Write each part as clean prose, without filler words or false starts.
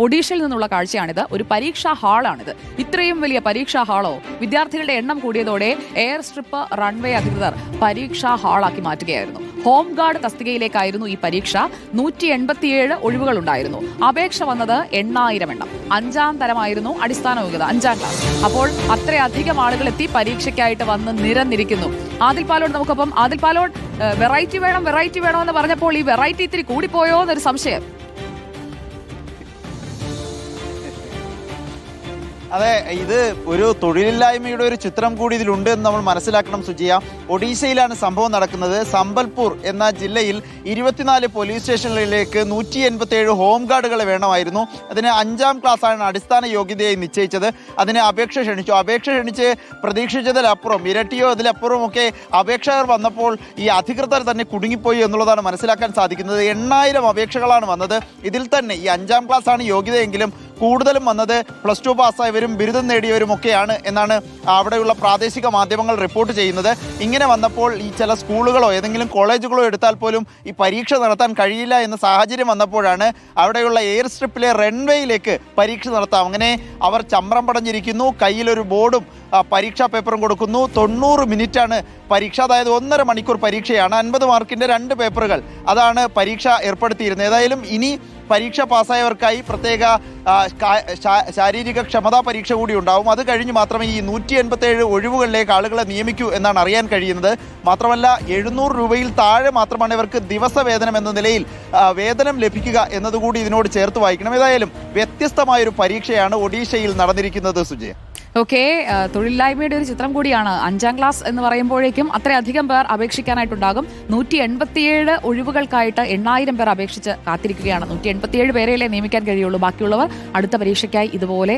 ഒഡീഷയിൽ നിന്നുള്ള കാഴ്ചയാണിത്. ഒരു പരീക്ഷാ ഹാളാണിത്. ഇത്രയും വലിയ പരീക്ഷാ ഹാളോ? വിദ്യാർത്ഥികളുടെ എണ്ണം കൂടിയതോടെ എയർ സ്ട്രിപ്പ് റൺവേ അധികൃതർ പരീക്ഷാ ഹാളാക്കി മാറ്റുകയായിരുന്നു. ഹോം ഗാർഡ് തസ്തികയിലേക്കായിരുന്നു ഈ പരീക്ഷ. 187 ഒഴിവുകൾ ഉണ്ടായിരുന്നു. അപേക്ഷ വന്നത് 8000 എണ്ണം. 5ാം തരമായിരുന്നു അടിസ്ഥാന യോഗ്യത, 5ാം ക്ലാസ്. അപ്പോൾ അത്രയധികം ആളുകൾ എത്തി പരീക്ഷയ്ക്കായിട്ട് വന്ന് നിരന്നിരിക്കുന്നു. ആദിൽ പാലോട് നമുക്കൊപ്പം. ആദിൽ പാലോട്, വെറൈറ്റി വേണമെന്ന് പറഞ്ഞപ്പോൾ ഈ വെറൈറ്റി ഇത്തിരി കൂടിപ്പോയോ എന്നൊരു സംശയം. അതെ, ഇത് ഒരു തൊഴിലില്ലായ്മയുടെ ഒരു ചിത്രം കൂടി ഇതിലുണ്ട് എന്ന് നമ്മൾ മനസ്സിലാക്കണം സുജിയ. ഒഡീഷയിലാണ് സംഭവം നടക്കുന്നത്. സംബൽപൂർ എന്ന ജില്ലയിൽ 24 പോലീസ് സ്റ്റേഷനുകളിലേക്ക് 187 ഹോം ഗാർഡുകളെ വേണമായിരുന്നു. അതിന് 5ാം ക്ലാസ്സാണ് അടിസ്ഥാന യോഗ്യതയായി നിശ്ചയിച്ചത്. അതിന് അപേക്ഷ ക്ഷണിച്ച് പ്രതീക്ഷിച്ചതിലപ്പുറം, ഇരട്ടിയോ അതിലപ്പുറം ഒക്കെ അപേക്ഷകർ വന്നപ്പോൾ ഈ അധികൃതർ തന്നെ കുടുങ്ങിപ്പോയി എന്നുള്ളതാണ് മനസ്സിലാക്കാൻ സാധിക്കുന്നത്. 8000 അപേക്ഷകളാണ് വന്നത്. ഇതിൽ തന്നെ ഈ 5ാം ക്ലാസ്സാണ് യോഗ്യതയെങ്കിലും കൂടുതലും വന്നത് +2 പാസ്സായവരും ബിരുദം നേടിയവരും ഒക്കെയാണ് എന്നാണ് അവിടെയുള്ള പ്രാദേശിക മാധ്യമങ്ങൾ റിപ്പോർട്ട് ചെയ്യുന്നത്. ഇങ്ങനെ വന്നപ്പോൾ ഈ ചില സ്കൂളുകളോ ഏതെങ്കിലും കോളേജുകളോ എടുത്താൽ പോലും ഈ പരീക്ഷ നടത്താൻ കഴിയില്ല എന്ന സാഹചര്യം വന്നപ്പോഴാണ് അവിടെയുള്ള എയർ സ്ട്രിപ്പിലെ റൺവേയിലേക്ക് പരീക്ഷ നടത്താം. അങ്ങനെ അവർ ചമ്രം പടഞ്ഞിരിക്കുന്നു. കയ്യിലൊരു ബോർഡും പരീക്ഷാ പേപ്പറും കൊടുക്കുന്നു. 90 മിനിറ്റാണ് പരീക്ഷ. അതായത് 1.5 മണിക്കൂർ പരീക്ഷയാണ്. 50 മാർക്കിൻ്റെ 2 പേപ്പറുകൾ, അതാണ് പരീക്ഷ ഏർപ്പെടുത്തിയിരുന്നത്. ഏതായാലും ഇനി പരീക്ഷ പാസ്സായവർക്കായി പ്രത്യേക ശാരീരിക ക്ഷമതാ പരീക്ഷ കൂടി ഉണ്ടാവും. അത് കഴിഞ്ഞ് മാത്രമേ ഈ 187 ഒഴിവുകളിലേക്ക് ആളുകളെ നിയമിക്കൂ എന്നാണ് അറിയാൻ കഴിയുന്നത്. മാത്രമല്ല 700 രൂപയിൽ താഴെ മാത്രമാണ് ഇവർക്ക് ദിവസവേതനം എന്ന നിലയിൽ വേതനം ലഭിക്കുക എന്നതുകൂടി ഇതിനോട് ചേർത്ത് വായിക്കണം. ഏതായാലും വ്യത്യസ്തമായൊരു പരീക്ഷയാണ് ഒഡീഷയിൽ നടന്നിരിക്കുന്നത് സുജയ. ഓക്കെ, തൊഴിലില്ലായ്മയുടെ ഒരു ചിത്രം കൂടിയാണ്. 5ാം ക്ലാസ് എന്ന് പറയുമ്പോഴേക്കും അത്രയധികം പേർ അപേക്ഷിക്കാനായിട്ടുണ്ടാകും. 187 ഒഴിവുകൾക്കായിട്ട് 8000 പേർ അപേക്ഷിച്ച് കാത്തിരിക്കുകയാണ്. 187 പേരെയല്ലേ നിയമിക്കാൻ കഴിയുള്ളൂ. ബാക്കിയുള്ളവർ അടുത്ത പരീക്ഷയ്ക്കായി ഇതുപോലെ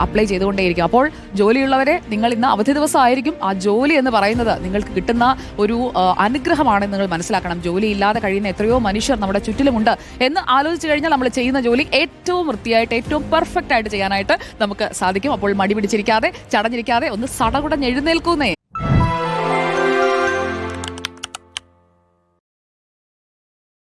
അപ്ലൈ ചെയ്തുകൊണ്ടേയിരിക്കും. അപ്പോൾ ജോലിയുള്ളവരെ, നിങ്ങൾ ഇന്ന് അവധി ദിവസമായിരിക്കും. ആ ജോലി എന്ന് പറയുന്നത് നിങ്ങൾക്ക് കിട്ടുന്ന ഒരു അനുഗ്രഹമാണെന്ന് നിങ്ങൾ മനസ്സിലാക്കണം. ജോലി ഇല്ലാതെ കഴിയുന്ന എത്രയോ മനുഷ്യർ നമ്മുടെ ചുറ്റിലുമുണ്ട് എന്ന് ആലോചിച്ച് കഴിഞ്ഞാൽ നമ്മൾ ചെയ്യുന്ന ജോലി ഏറ്റവും വൃത്തിയായിട്ട്, ഏറ്റവും പെർഫെക്റ്റ് ആയിട്ട് ചെയ്യാനായിട്ട് നമുക്ക് സാധിക്കും. അപ്പോൾ മടി പിടിച്ചിരിക്കാതെ, ചടഞ്ഞിരിക്കാതെ ഒന്ന് സടകുടഞ്ഞെഴുന്നേൽക്കുന്നേ.